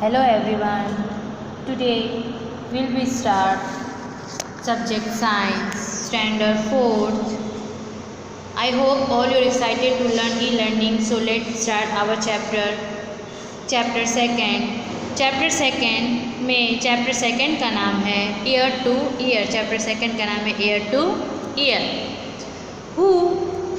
Hello everyone. Today we'll start subject science standard 4th. I hope all you're excited to learn e-learning. So let's start our chapter second. Chapter second का नाम है year two year. Chapter second का नाम है year two year. Who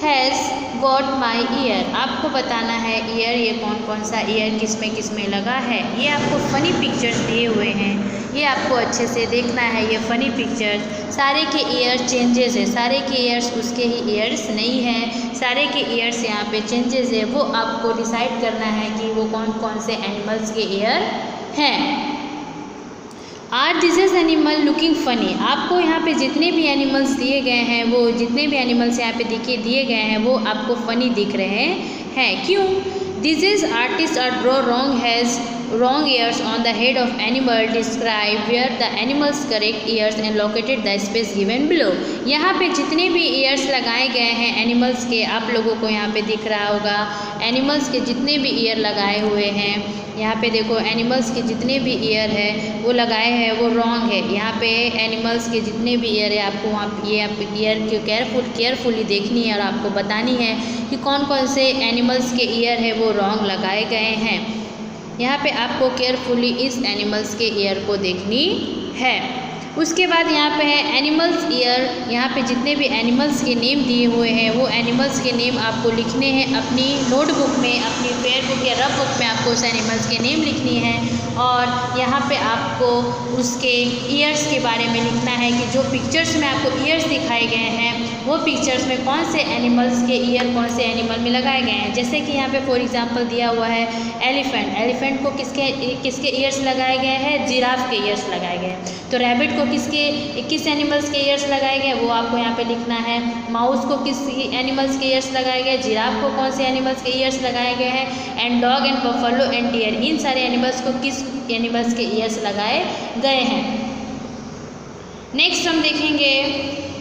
has got my year. आपको बताना है year, ये कौन कौन सा ईयर किस में लगा है। ये आपको फ़नी पिक्चर्स दिए हुए हैं, ये आपको अच्छे से देखना है। ये फ़नी पिक्चर्स सारे के ईयर चेंजेस है, सारे के ईयर्स उसके ही ईयर्स नहीं हैं, सारे के ईयर्स यहाँ पे चेंजेस है। वो आपको डिसाइड करना है कि वो कौन कौन से एनिमल्स के ईयर हैं। Are this is animal looking funny. आपको यहाँ पे जितने भी एनिमल्स दिए गए हैं, वो जितने भी एनिमल्स यहाँ पे दिए गए हैं वो आपको फ़नी दिख रहे हैं। क्यों? This is artist are draw wrong ears on the head of animal, describe where the animals correct ears and located the space given below। यहाँ पे जितने भी ears लगाए गए हैं एनिमल्स के, आप लोगों को यहाँ पे दिख रहा होगा एनिमल्स के जितने भी ईयर लगाए हुए हैं। यहाँ पे देखो एनिमल्स के जितने भी ईयर है वो लगाए हैं वो रॉन्ग है। यहाँ पे एनिमल्स के जितने भी ईयर है आपको वहाँ ये ईयर की केयरफुली देखनी है और आपको बतानी है कि कौन कौन से एनिमल्स के ईयर है वो रॉन्ग लगाए गए हैं। यहाँ पे आपको केयरफुली इस एनिमल्स के ईयर को देखनी है। उसके बाद यहाँ पे है एनिमल्स ईयर। यहाँ पे जितने भी एनिमल्स के नेम दिए हुए हैं वो एनिमल्स के नेम आपको लिखने हैं अपनी नोटबुक में, अपनी फेयर बुक या रफ बुक में आपको उस एनिमल्स के नेम लिखनी है। और यहाँ पे आपको उसके ईयर्स के बारे में लिखना है कि जो पिक्चर्स में आपको ईयर्स दिखाए गए हैं वो पिक्चर्स में कौन से एनिमल्स के ईयर कौन से एनिमल में लगाए गए हैं। जैसे कि यहाँ पे फॉर एग्जांपल दिया हुआ है एलिफेंट को किसके ईयर्स लगाए गए हैं, जिराफ के ईयर्स लगाए गए हैं। तो रैबिट को किस एनिमल्स के ईयर्स लगाए गए वो आपको यहाँ पे लिखना है। माउस को किस एनिमल्स के ईयर्स लगाए गए, जिराफ को कौन से एनिमल्स के ईयर्स लगाए गए हैं, and dog and buffalo and deer, इन सारे एनिमल्स को किस एनिमल्स के ईयर्स लगाए गए हैं। नेक्स्ट हम देखेंगे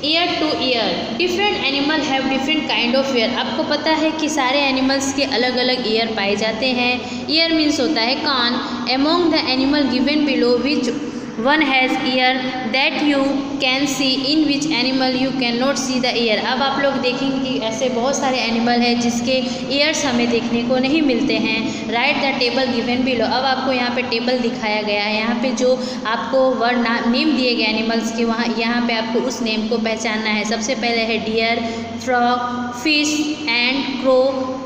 year two year. Different animal have different kind of year. आपको पता है कि सारे एनिमल्स के अलग अलग ईयर पाए जाते हैं। ईयर मीन्स होता है कान। Among the animal given below which one has ear that you can see in which animal you can not see the ear. अब आप लोग देखेंगे कि ऐसे बहुत सारे एनिमल हैं जिसके ईयर्स हमें देखने को नहीं मिलते हैं। Right the table given below. अब आपको यहाँ पे टेबल दिखाया गया है। यहाँ पे जो आपको वर्ड नेम दिए गए एनिमल्स के, वहाँ यहाँ पे आपको उस नेम को पहचानना है। सबसे पहले है deer, frog, fish and crow,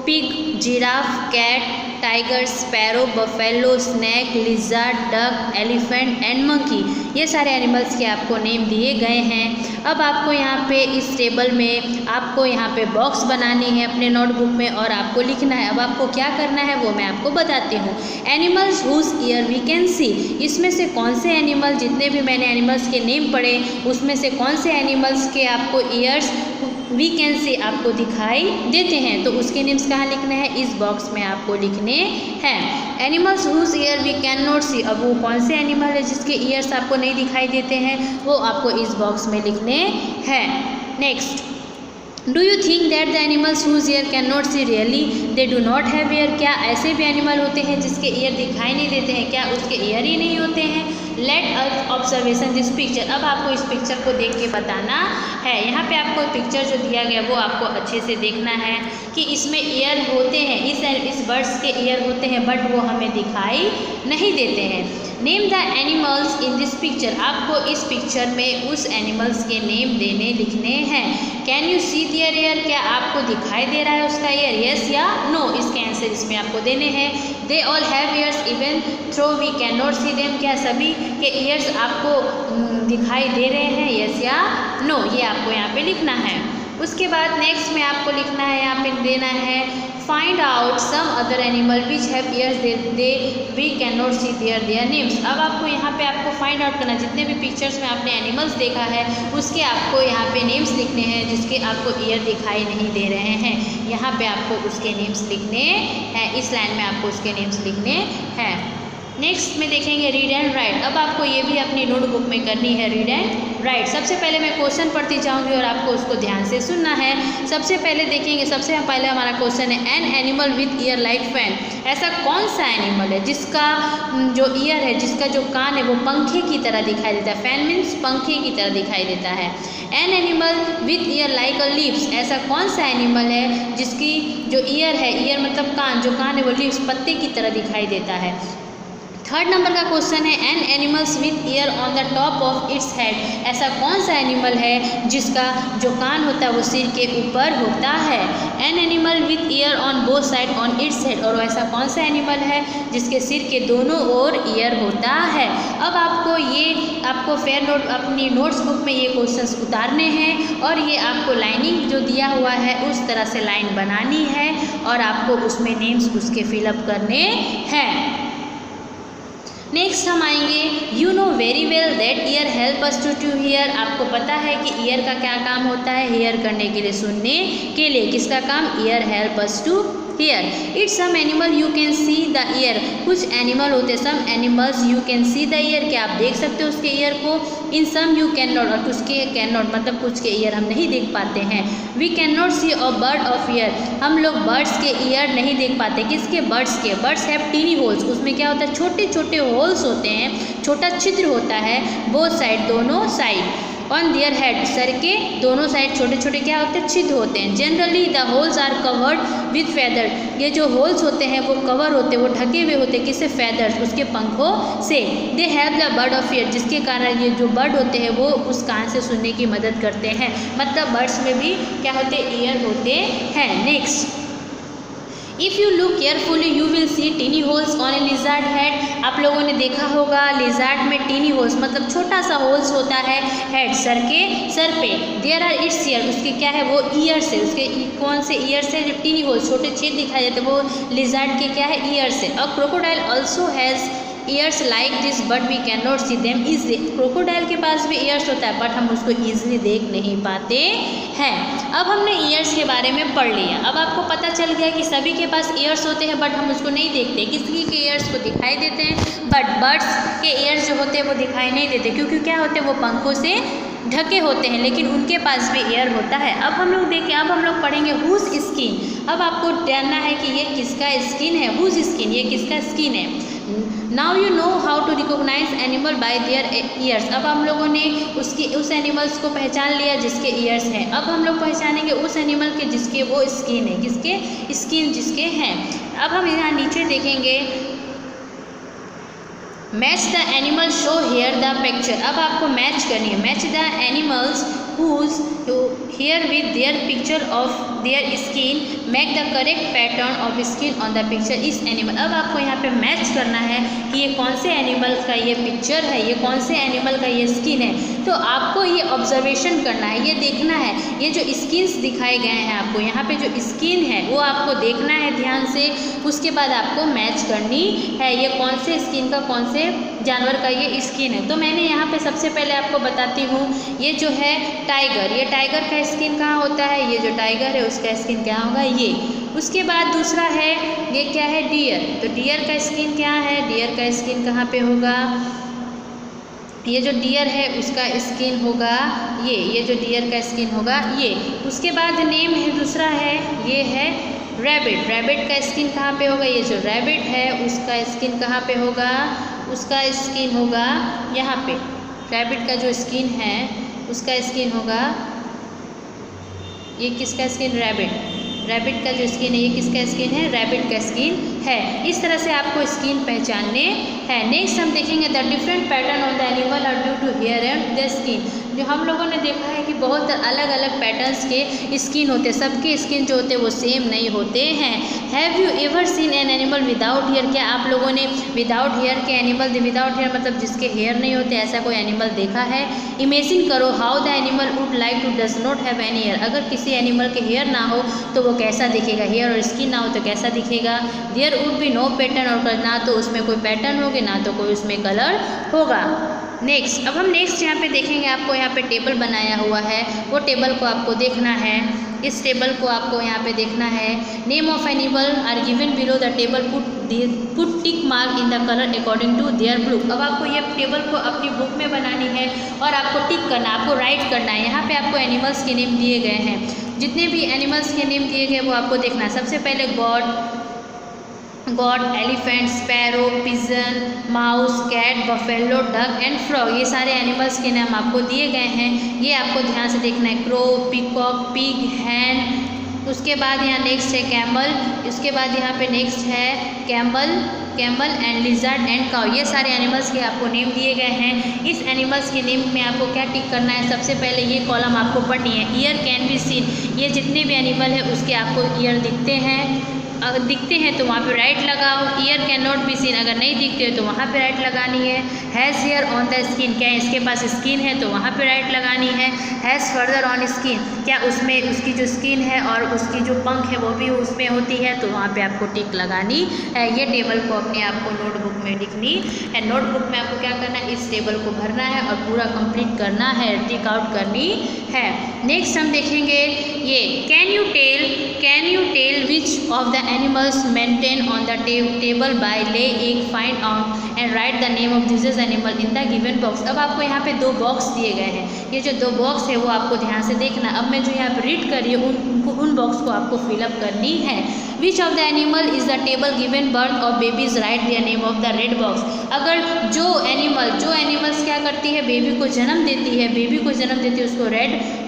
pig, giraffe, cat, tiger, sparrow, buffalo, snake, lizard, duck, elephant and monkey. ये सारे एनिमल्स के आपको नेम दिए गए हैं। अब आपको यहाँ पे इस टेबल में आपको यहाँ पे बॉक्स बनानी है अपने नोटबुक में और आपको लिखना है। अब आपको क्या करना है वो मैं आपको बताती हूँ। Animals whose ear we can see. इसमें से कौन से एनिमल, जितने भी मैंने एनिमल्स के नेम पढ़े उसमें से कौन से एनिमल्स के आपको ईयर्स वी कैन सी आपको दिखाई देते हैं, तो उसके नेम्स कहाँ लिखने हैं, इस बॉक्स में आपको लिखने हैं। Animals whose ear we can not see. अब वो कौन से एनिमल है जिसके ईयर्स आपको नहीं दिखाई देते हैं वो आपको इस बॉक्स में लिखने हैं। Next, do you think that the animals whose ear can not see really they do not have ear. क्या ऐसे भी एनिमल होते हैं जिसके ईयर दिखाई नहीं देते हैं, क्या उसके ईयर ही नहीं होते हैं। Let us observation this picture. अब आपको इस पिक्चर को देख के बताना है। यहाँ पे आपको पिक्चर जो दिया गया वो आपको अच्छे से देखना है कि इसमें ईयर होते हैं, इस बर्ड्स के ईयर होते हैं बट वो हमें दिखाई नहीं देते हैं। Name the animals in this picture. आपको इस पिक्चर में उस एनिमल्स के नेम लिखने हैं। Can you see their ear. क्या आपको दिखाई दे रहा है उसका ईयर, यस या नो। इसके आंसर इसमें आपको देने हैं। They all have ears even though we can not see them. क्या सभी के ईयर्स आपको दिखाई दे रहे हैं, यस या नो। ये आपको यहाँ पे लिखना है। उसके बाद नेक्स्ट में आपको लिखना है, यहाँ पे देना है find out some other animal which have ears they we can not see their names. अब आपको यहाँ पे आपको फाइंड आउट करना, जितने भी पिक्चर्स में आपने एनिमल्स देखा है उसके आपको यहाँ पे नेम्स लिखने हैं जिसके आपको ईयर दिखाई नहीं दे रहे हैं। यहाँ पे आपको उसके नेम्स लिखने हैं, इस लाइन में आपको उसके नेम्स लिखने हैं। नेक्स्ट में देखेंगे रीड एंड राइट। अब आपको ये भी अपनी नोटबुक में करनी है रीड एंड राइट। सबसे पहले मैं क्वेश्चन पढ़ती जाऊंगी और आपको उसको ध्यान से सुनना है। सबसे पहले देखेंगे, सबसे पहले हमारा क्वेश्चन है an animal with year like fan. ऐसा कौन सा एनिमल है जिसका जो ईयर है, जिसका जो कान है वो पंखे की तरह दिखाई देता है। फैन मीन्स पंखे की तरह दिखाई देता है। An animal with year like a leaves. ऐसा कौन सा एनिमल है जिसकी जो ईयर है, ईयर मतलब कान, जो कान है वो लीव्स पत्ते की तरह दिखाई देता है। थर्ड नंबर का क्वेश्चन है an animals with ear on the top of its head. ऐसा कौन सा एनिमल है जिसका जो कान होता है वो सिर के ऊपर होता है। An animal with ear on both side on its head. और ऐसा कौन सा एनिमल है जिसके सिर के दोनों ओर ईयर होता है। अब आपको फेयर नोट अपनी नोट्स बुक में ये क्वेश्चंस उतारने हैं और ये आपको लाइनिंग जो दिया हुआ है उस तरह से लाइन बनानी है और आपको उसमें नेम्स उसके फिलअप करने हैं। नेक्स्ट हम आएंगे, you know very well that ear help us to hear. आपको पता है कि ईयर का क्या काम होता है, हियर करने के लिए, सुनने के लिए। किसका काम, ear help us to hear. It's some animal you can see the ear. कुछ एनिमल होते, some animals you can see the ear, क्या आप देख सकते हो उसके ईयर को। In some you can not, और कुछ के कैन नॉट, मतलब कुछ के ईयर हम नहीं देख पाते हैं। We can not see a bird of ear. हम लोग बर्ड्स के ईयर नहीं देख पाते। किसके, बर्ड्स के। Birds have tiny holes. उसमें क्या होता है, छोटे छोटे होल्स होते हैं, छोटा छिद्र होता है बोथ साइड, दोनों side. On their head, sir के दोनों साइड छोटे छोटे क्या होते हैं, छिद्र होते हैं। Generally the holes are covered with feather. ये जो होल्स होते हैं वो कवर होते हैं, वो ढके हुए होते हैं, किससे, फेदर्स, उसके पंखों से। They have the bird of year, जिसके कारण ये जो बर्ड होते हैं वो उस कान से सुनने की मदद करते हैं। मतलब बर्ड्स में भी क्या होते हैं, ईयर होते हैं। Next, if you look carefully you will see tiny holes on a lizard head. आप लोगों ने देखा होगा लिजार्ड में टीनी होल्स मतलब छोटा सा होल्स होता है हेड, सर पे। देयर आर इट्स ईयर, उसके क्या है, वो ईयर से, उसके कौन से ईयर से, जब टीनी होल्स छोटे छेद दिखाई देते वो लिजार्ड के क्या है, ईयर से। A crocodile also has ears like this but we can not see them easily. Crocodile के पास भी ईयर्स होता है बट हम उसको ईजिली देख नहीं पाते हैं। अब हमने ईयर्स के बारे में पढ़ लिया। अब आपको पता चल गया कि सभी के पास ईयर्स होते हैं बट हम उसको नहीं देखते। किसी के ईयर्स को दिखाई देते हैं बट बर्ड्स के ईयर्स जो होते हैं वो दिखाई नहीं देते, क्योंकि क्या होते हैं, वो पंखों से ढके होते हैं, लेकिन उनके पास भी ईयर होता है। अब हम लोग देखें, अब हम लोग पढ़ेंगे हुज स्किन। अब आपको जानना है कि ये किसका स्किन है, हुज स्किन, ये किसका स्किन है। Now you know how to recognise animal by their ears. अब हम लोगों ने उस एनिमल्स को पहचान लिया जिसके ईयर्स हैं। अब हम लोग पहचानेंगे उस एनिमल के जिसके वो स्किन है, किसके स्किन जिसके हैं। अब हम यहाँ नीचे देखेंगे, match the animal show here the picture. अब आपको मैच करनी है, match the animals whose here with their picture of their skin make the correct pattern of skin on the picture is animal। अब आपको यहाँ पे मैच करना है कि ये कौन से एनिमल का ये पिक्चर है, ये कौन से एनिमल का ये स्किन है। तो आपको ये ऑब्जर्वेशन करना है, ये देखना है, ये जो स्किन्स दिखाए गए हैं आपको यहाँ पे जो स्किन है वो आपको देखना है ध्यान से। उसके बाद आपको मैच करनी है, ये कौन से स्किन का, कौन से जानवर का ये स्किन है। तो मैंने यहाँ पे सबसे पहले आपको बताती हूँ, ये जो है टाइगर, ये टाइगर का स्किन कहाँ होता है, ये जो टाइगर है उसका स्किन क्या होगा, ये। उसके बाद दूसरा है, ये क्या है, डियर। तो डियर का स्किन क्या है, डियर का स्किन कहाँ पे होगा, ये जो डियर है उसका स्किन होगा ये जो डियर का स्किन होगा ये। उसके बाद नेम है दूसरा है, ये है रैबिट। रैबिट का स्किन कहाँ पे होगा, ये जो रैबिट है उसका स्किन कहाँ पे होगा, उसका स्किन होगा यहाँ पे। रैबिट का जो स्किन है उसका स्किन होगा, ये किसका स्किन, रैबिट। रैबिट का जो स्किन है ये किसका स्किन है, रैबिट का स्किन है। इस तरह से आपको स्किन पहचानने हैं। नेक्स्ट हम देखेंगे the different pattern of the animal are due to hair and the skin. जो हम लोगों ने देखा है कि बहुत अलग अलग पैटर्न्स के स्किन होते हैं, सबके स्किन जो होते हैं वो सेम नहीं होते हैं। Have you ever seen an animal without hair. क्या आप लोगों ने विदाउट हेयर के एनिमल, विदाउट हेयर मतलब जिसके हेयर नहीं होते, ऐसा कोई एनिमल देखा है। इमेजिन करो how the animal would like to does not have any hair. अगर किसी एनिमल के हेयर ना हो तो वो कैसा दिखेगा, हेयर और स्किन ना हो तो कैसा दिखेगा। There would be no pattern, और ना तो उसमें कोई पैटर्न होगी ना तो कोई उसमें कलर होगा। नेक्स्ट, अब हम नेक्स्ट यहाँ पे देखेंगे, आपको यहाँ पे टेबल बनाया हुआ है, वो टेबल को आपको देखना है। इस टेबल को आपको यहाँ पे देखना है। Name of animal are given below the table, put tick mark in the colour according to their book. अब आपको ये टेबल को अपनी बुक में बनानी है और आपको टिक करना, आपको राइट करना है। यहाँ पे आपको एनिमल्स के नेम दिए गए हैं, जितने भी एनिमल्स के नेम दिए गए वो आपको देखना है। सबसे पहले god, elephant, sparrow, pigeon, mouse, cat, buffalo, duck and frog, ये सारे एनिमल्स के नाम आपको दिए गए हैं, ये आपको ध्यान से देखना है। क्रो, पीकॉक, पिग, हैन, उसके बाद यहाँ नेक्स्ट है कैमल, उसके बाद यहाँ पे नेक्स्ट है camel and lizard and cow, ये सारे एनिमल्स के आपको नेम दिए गए हैं। इस एनिमल्स के नेम में आपको क्या टिक करना है, सबसे पहले ये कॉलम आपको पढ़नी है। ईयर कैन बी सीन, ये जितने भी एनिमल है उसके आपको ईयर दिखते हैं, अगर दिखते हैं तो वहाँ पे राइट लगाओ। Ear can not be seen, अगर नहीं दिखते तो वहाँ पे राइट लगानी है। Has hair on the skin, क्या इसके पास स्किन है तो वहाँ पे राइट लगानी है। हैज़ फर्दर ऑन स्किन, क्या उसमें उसकी जो स्किन है और उसकी जो पंख है वो भी उसमें होती है तो वहाँ पे आपको टिक लगानी है। ये टेबल को अपने आपको नोटबुक में लिखनी है। नोटबुक में आपको क्या करना है, इस टेबल को भरना है और पूरा कंप्लीट करना है, टिक आउट करनी है। नेक्स्ट हम देखेंगे ये can you tell which of the animals maintain on the table by ले एक find out and write the name of this animal in the given box. अब आपको यहाँ पे 2 बॉक्स दिए गए हैं, ये जो 2 बॉक्स है वो आपको ध्यान से देखना। अब मैं जो यहाँ पे रीड कर रही हूँ उन बॉक्स को आपको फिलअप करनी है। विच of the animal is the table given birth of babies, right the name of the red box. अगर जो एनिमल्स क्या करती है, बेबी को जन्म देती है,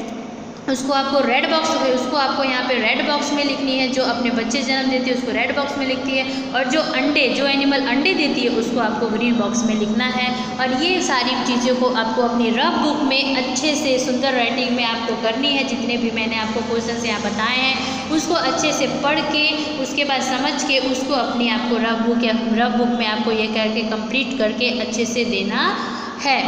उसको आपको रेड बॉक्स, उसको आपको यहाँ पे रेड बॉक्स में लिखनी है। जो अपने बच्चे जन्म देती है उसको रेड बॉक्स में लिखती है, और जो एनिमल अंडे देती है उसको आपको ग्रीन बॉक्स में लिखना है। और ये सारी चीज़ों को आपको अपनी रफ बुक में अच्छे से सुंदर राइटिंग में आपको करनी है। जितने भी मैंने आपको क्वेश्चन यहाँ बताए हैं उसको अच्छे से पढ़ के, उसके बाद समझ के उसको अपनी आपको रफ बुक में आपको ये करके कंप्लीट करके अच्छे से देना है।